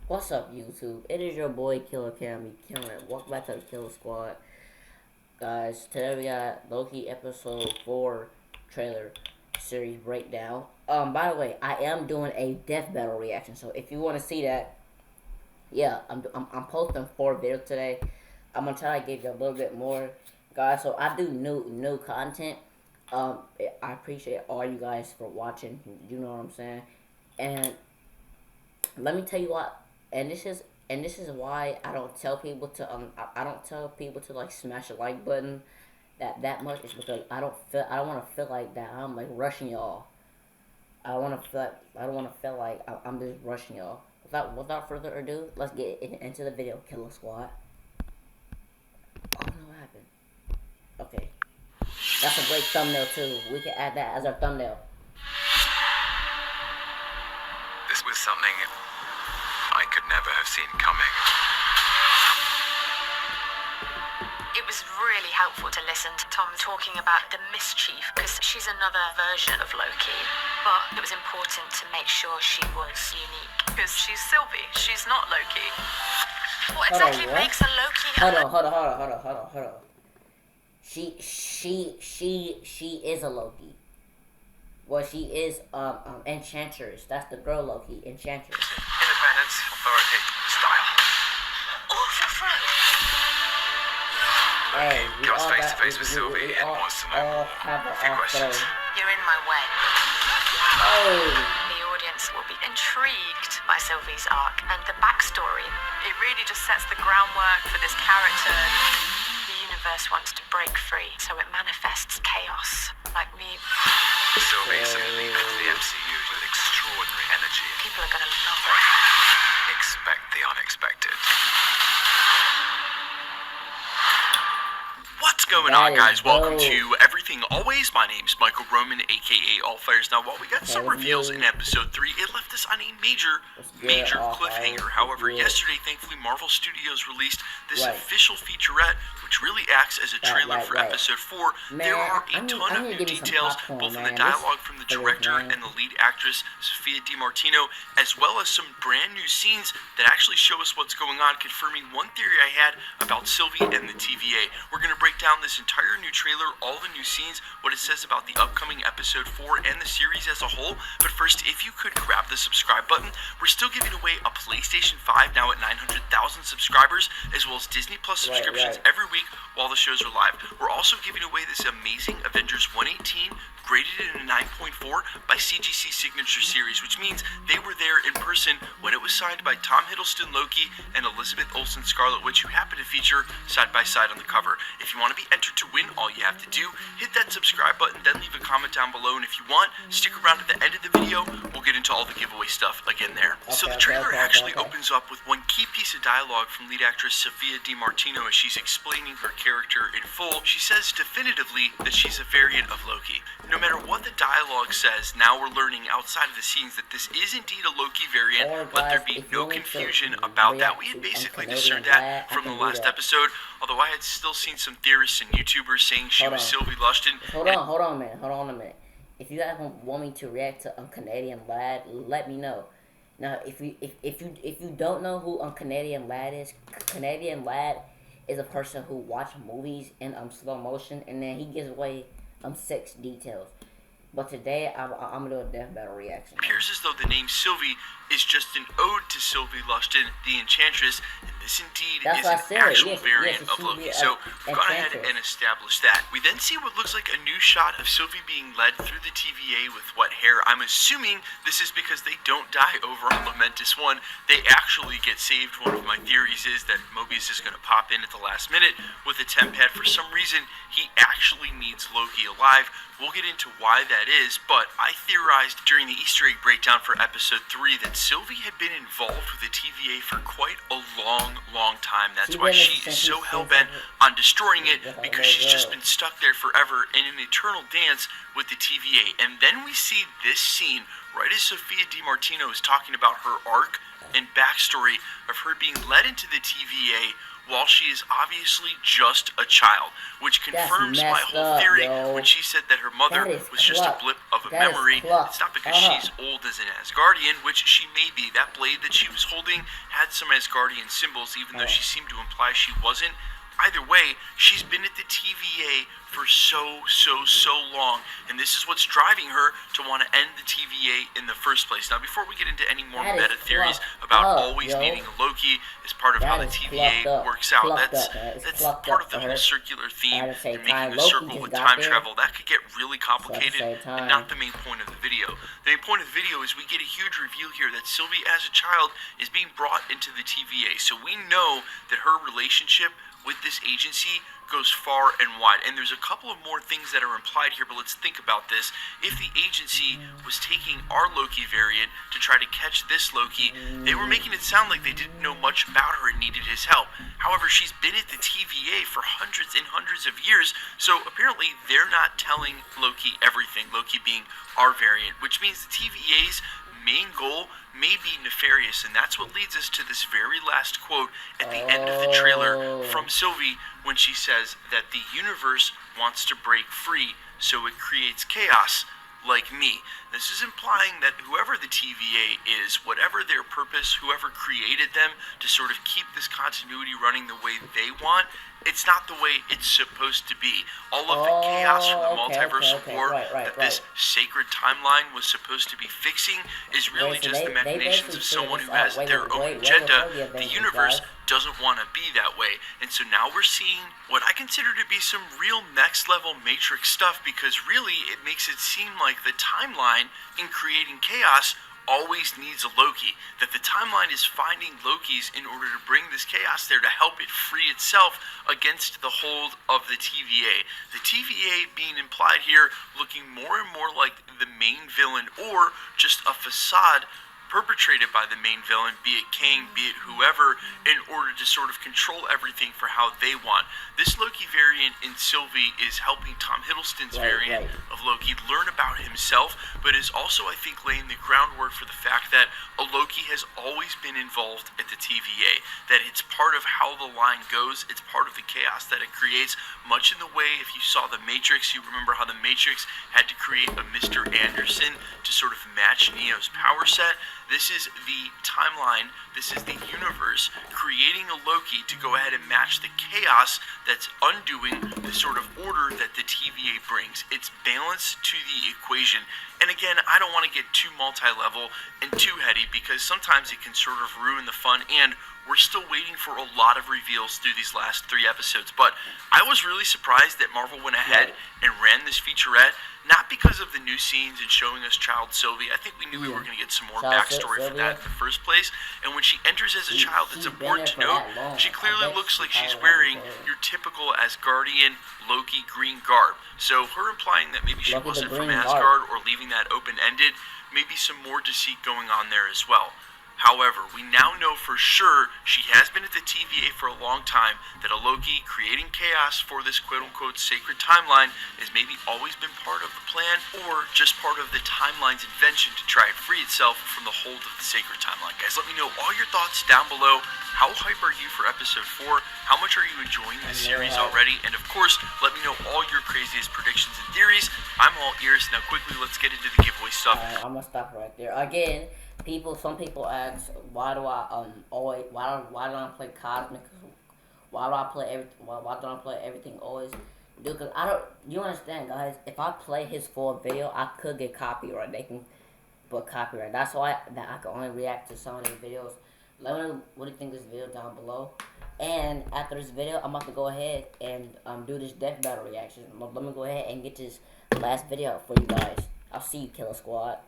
What's up, YouTube? It is your boy Killer Cammy killing it. Welcome back to the Killer Squad, guys. Today we got Loki episode 4 trailer series breakdown. By the way, I am doing a death battle reaction, so if you want to see that, yeah, I'm posting 4 videos today. I'm gonna try to give you a little bit more, guys. So I do new content. I appreciate all you guys for watching. You know what I'm saying? And let me tell you what. And this is why I don't tell people to I don't tell people to like smash the like button that much. It's because I don't want to feel like that I'm like rushing y'all. I don't want to feel like I'm just rushing y'all. Without further ado, let's get into the video, Killer Squad. Oh no, what happened? Okay, that's a great thumbnail too. We can add that as our thumbnail. This was something I could never have seen coming. It was really helpful to listen to Tom talking about the mischief, because she's another version of Loki. But it was important to make sure she was unique. Because she's Sylvie, she's not Loki. What exactly makes a Loki? Hold on. She is a Loki. Well, she is Enchantress. That's the girl Loki, Enchantress. Independence, authority, style. All for front. Hey, Loki goes face to face with Sylvie and wants to know more. Few questions. You're in my way. Oh. The audience will be intrigued by Sylvie's arc and the backstory. It really just sets the groundwork for this character. The universe wants to break free, so it manifests chaos. Like me. Sylvie is a leap into the MCU with extraordinary energy. People are gonna love her. Expect the unexpected. What's going on, guys? Welcome to Everything Always. My name's Michael Roman, aka All Fires. Now, while we got some reveals in episode 3, it left us on a major cliffhanger. However, yesterday, thankfully, Marvel Studios released this official featurette, which really acts as a trailer for episode 4. There are a ton of new details, both in the dialogue from the director and the lead actress, Sophia DiMartino, as well as some brand new scenes that actually show us what's going on, confirming one theory I had about Sylvie and the TVA. We're going to break down this entire new trailer, all the new scenes, what it says about the upcoming episode 4 and the series as a whole. But first, if you could grab the subscribe button. We're still giving away a PlayStation 5 now at 900,000 subscribers, as well as Disney Plus subscriptions every week while the shows are live. We're also giving away this amazing Avengers 118 graded in a 9.4 by CGC Signature Series, which means they were there in person when it was signed by Tom Hiddleston Loki and Elizabeth Olsen Scarlet Witch, who happen to feature side by side on the cover. If you want to be entered to win, all you have to do, hit that subscribe button, then leave a comment down below, and if you want, stick around at the end of the video. We'll get into all the giveaway stuff again there. So the trailer actually opens up with one key piece of dialogue from lead actress Sophia DiMartino as she's explaining her character in full. She says definitively that she's a variant of Loki. No matter what the dialogue says, now we're learning outside of the scenes that this is indeed a Loki variant. Let there be no confusion about that. We had basically discerned that from the last episode, although I had still seen some theorists and YouTubers saying she was Sylvie Lushton. Hold on a minute. If you guys want me to react to Canadian Lad, let me know. Now, if you don't know who Canadian Lad is a person who watches movies in slow motion, and then he gives away sex details. But today, I'm gonna do a death battle reaction. It appears as though the name Sylvie is just an ode to Sylvie Lushton, the Enchantress, and this indeed is an actual variant of Loki. So we've gone ahead and established that. We then see what looks like a new shot of Sylvie being led through the TVA with wet hair. I'm assuming this is because they don't die over on Lamentus 1. They actually get saved. One of my theories is that Mobius is going to pop in at the last minute with a temp pad. For some reason, he actually needs Loki alive. We'll get into why that is, but I theorized during the Easter egg breakdown for episode 3 that Sylvie had been involved with the TVA for quite a long time. That's why she is so hell-bent on destroying it, because she's just been stuck there forever in an eternal dance with the TVA. And then we see this scene right as Sophia DiMartino is talking about her arc and backstory of her being led into the TVA while she is obviously just a child, which confirms my whole theory when she said that her mother was just a blip of a memory. It's not because she's old as an Asgardian, which she may be. That blade that she was holding had some Asgardian symbols, even though she seemed to imply she wasn't. Either way, she's been at the TVA for so long, and this is what's driving her to want to end the TVA in the first place. Now, before we get into any more meta theories about always needing a Loki as part of how the TVA works out, that's part of the whole circular theme and making a circle with time travel. That could get really complicated and not the main point of the video. The main point of the video is we get a huge reveal here that Sylvie, as a child, is being brought into the TVA. So we know that her relationship with this agency goes far and wide. And there's a couple of more things that are implied here, but let's think about this. If the agency was taking our Loki variant to try to catch this Loki, they were making it sound like they didn't know much about her and needed his help. However, she's been at the TVA for hundreds and hundreds of years, so apparently they're not telling Loki everything, Loki being our variant, which means the TVA's main goal may be nefarious, and that's what leads us to this very last quote at the end of the trailer from Sylvie when she says that the universe wants to break free, so it creates chaos like me. This is implying that whoever the TVA is, whatever their purpose, whoever created them to sort of keep this continuity running the way they want, it's not the way it's supposed to be. All of the chaos from the multiversal war that this sacred timeline was supposed to be fixing is really just the machinations of someone who has their own agenda. The universe doesn't want to be that way. And so now we're seeing what I consider to be some real next level Matrix stuff, because really it makes it seem like the timeline in creating chaos always needs a Loki, that the timeline is finding Lokis in order to bring this chaos there to help it free itself against the hold of the TVA. The TVA being implied here looking more and more like the main villain, or just a facade perpetrated by the main villain, be it Kang, be it whoever, in order to sort of control everything for how they want. This Loki variant in Sylvie is helping Tom Hiddleston's variant of Loki learn about himself, but is also, I think, laying the groundwork for the fact that a Loki has always been involved at the TVA, that it's part of how the line goes, it's part of the chaos that it creates, much in the way, if you saw The Matrix, you remember how The Matrix had to create a Mr. Anderson to sort of match Neo's power set. This is the timeline, this is the universe creating a Loki to go ahead and match the chaos that's undoing the sort of order that the TVA brings. It's balance to the equation. And again, I don't want to get too multi-level and too heady, because sometimes it can sort of ruin the fun, and we're still waiting for a lot of reveals through these last 3 episodes. But I was really surprised that Marvel went ahead and ran this featurette, not because of the new scenes and showing us child Sylvie. I think we knew we were going to get some more backstory for that in the first place. And when she enters as a child, it's important to note, she clearly looks like she's wearing your typical Asgardian Loki green garb. So her implying that maybe she wasn't from Asgard, or leaving that open-ended, maybe some more deceit going on there as well. However, we now know for sure she has been at the TVA for a long time, that a Loki creating chaos for this quote-unquote sacred timeline has maybe always been part of the plan, or just part of the timeline's invention to try and free itself from the hold of the sacred timeline. Guys, let me know all your thoughts down below. How hype are you for episode 4? How much are you enjoying this series already? And of course, let me know all your craziest predictions and theories. I'm all ears. Now quickly, let's get into the giveaway stuff. I'm gonna stop right there. Again, some people ask, why do I always, why don't I play Cosmic? Why do I play everything? Why don't I play everything always? Dude, cause I don't. You understand, guys? If I play his full video, I could get copyright. They can put copyright. That's why I can only react to some of these videos. Let me know what you think of this video down below. And after this video, I'm about to go ahead and do this death battle reaction. Let me go ahead and get this last video for you guys. I'll see you, Killer Squad.